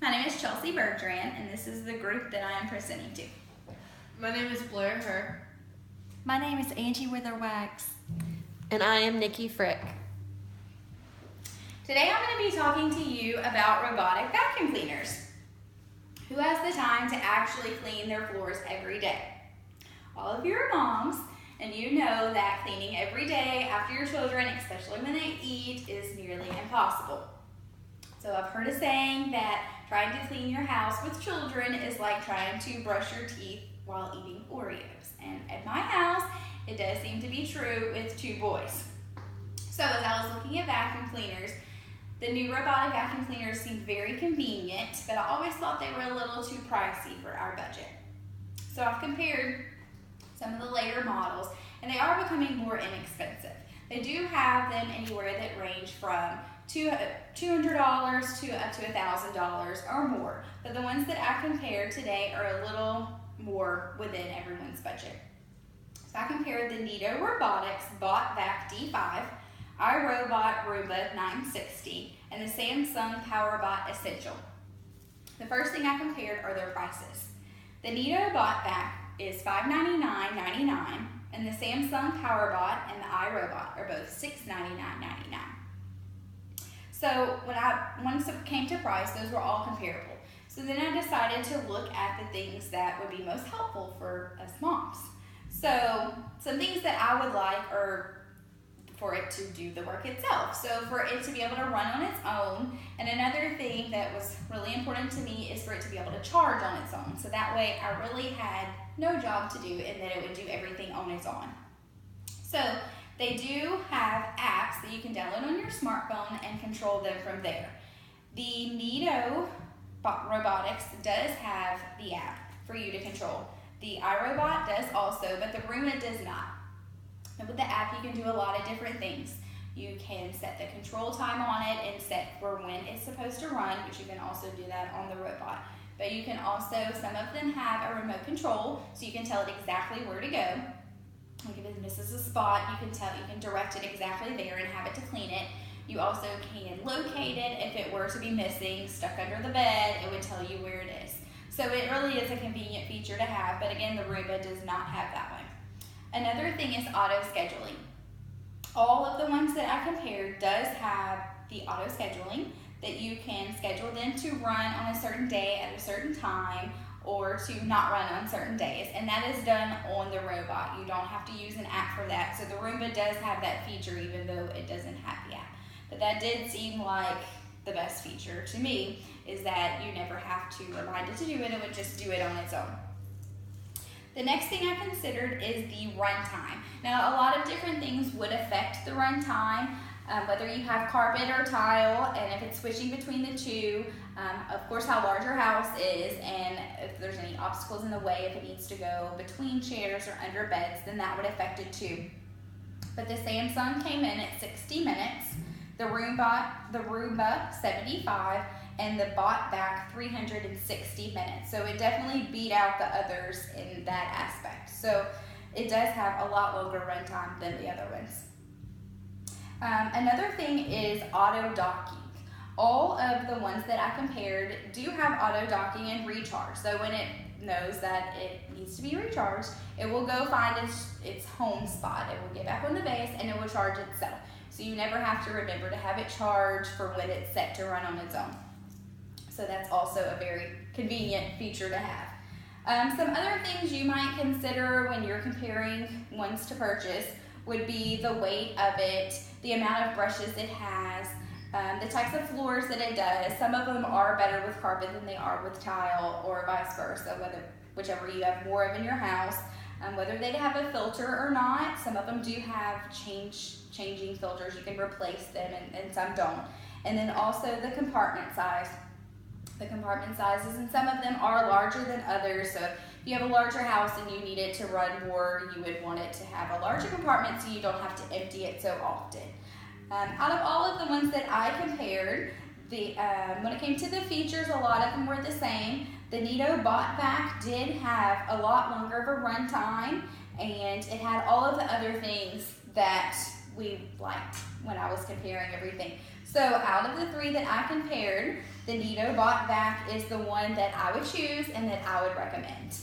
My name is Chelsey Bertrand, and this is the group that I am presenting to. My name is Blair Herr. My name is Angie Witherwax. And I am Nikki Frick. Today I'm going to be talking to you about robotic vacuum cleaners. Who has the time to actually clean their floors every day? All of you are moms, and you know that cleaning every day after your children, especially when they eat, is nearly impossible. So I've heard a saying that trying to clean your house with children is like trying to brush your teeth while eating Oreos. And at my house, it does seem to be true with 2 boys. So as I was looking at vacuum cleaners, the new robotic vacuum cleaners seemed very convenient, but I always thought they were a little too pricey for our budget. So I've compared some of the later models, and they are becoming more inexpensive. They do have them anywhere that range from $200 to up to $1,000 or more, but the ones that I compared today are a little more within everyone's budget. So I compared the Neato Robotics BotVac D5, iRobot Roomba 960, and the Samsung PowerBot Essential. The first thing I compared are their prices. The Neato BotVac is $599.99, and the Samsung PowerBot and the iRobot are both $699.99. So once it came to price, those were all comparable. So then I decided to look at the things that would be most helpful for us moms. So some things that I would like are for it to do the work itself. So for it to be able to run on its own. And another thing that was really important to me is for it to be able to charge on its own. So that way I really had no job to do and that it would do everything on its own. So they do have apps that you can download on your smartphone and control them from there. The Neato Robotics does have the app for you to control. The iRobot does also, but the Roomba does not. And with the app, you can do a lot of different things. You can set the control time on it and set for when it's supposed to run, which you can also do that on the robot. But you can also, some of them have a remote control, so you can tell it exactly where to go. Like if it misses a spot, you can direct it exactly there and have it to clean it. You also can locate it if it were to be missing, stuck under the bed, it would tell you where it is. So it really is a convenient feature to have, but again, the Roomba does not have that one. Another thing is auto scheduling. All of the ones that I compared does have the auto scheduling that you can schedule them to run on a certain day at a certain time or to not run on certain days, and that is done on the robot. You don't have to use an app for that. So the Roomba does have that feature even though it doesn't have the app. But that did seem like the best feature to me, is that you never have to remind it to do it, it would just do it on its own. The next thing I considered is the runtime. Now, a lot of different things would affect the runtime, whether you have carpet or tile, and if it's switching between the two, of course how large your house is, and if there's any obstacles in the way, if it needs to go between chairs or under beds, then that would affect it too. But the Samsung came in at 60 minutes, the Roomba 75, and the BotVac 360 minutes. So it definitely beat out the others in that aspect. So it does have a lot longer runtime than the other ones. Another thing is auto docking. All of the ones that I compared do have auto docking and recharge. So when it knows that it needs to be recharged, it will go find its home spot. It will get back on the base and it will charge itself. So you never have to remember to have it charged for when it's set to run on its own. So that's also a very convenient feature to have. Some other things you might consider when you're comparing ones to purchase would be the weight of it, the amount of brushes it has, the types of floors that it does. Some of them are better with carpet than they are with tile, or vice versa, whichever you have more of in your house. Whether they have a filter or not, some of them do have changing filters. You can replace them and some don't. And then also the compartment size. The compartment sizes, and some of them are larger than others. So if you have a larger house and you need it to run more, you would want it to have a larger compartment so you don't have to empty it so often. Out of all of the ones that I compared, when it came to the features, a lot of them were the same. The Neato BotVac did have a lot longer of a run time, and it had all of the other things that we liked when I was comparing everything. So out of the three that I compared, the Nido Bot vac is the one that I would choose and that I would recommend.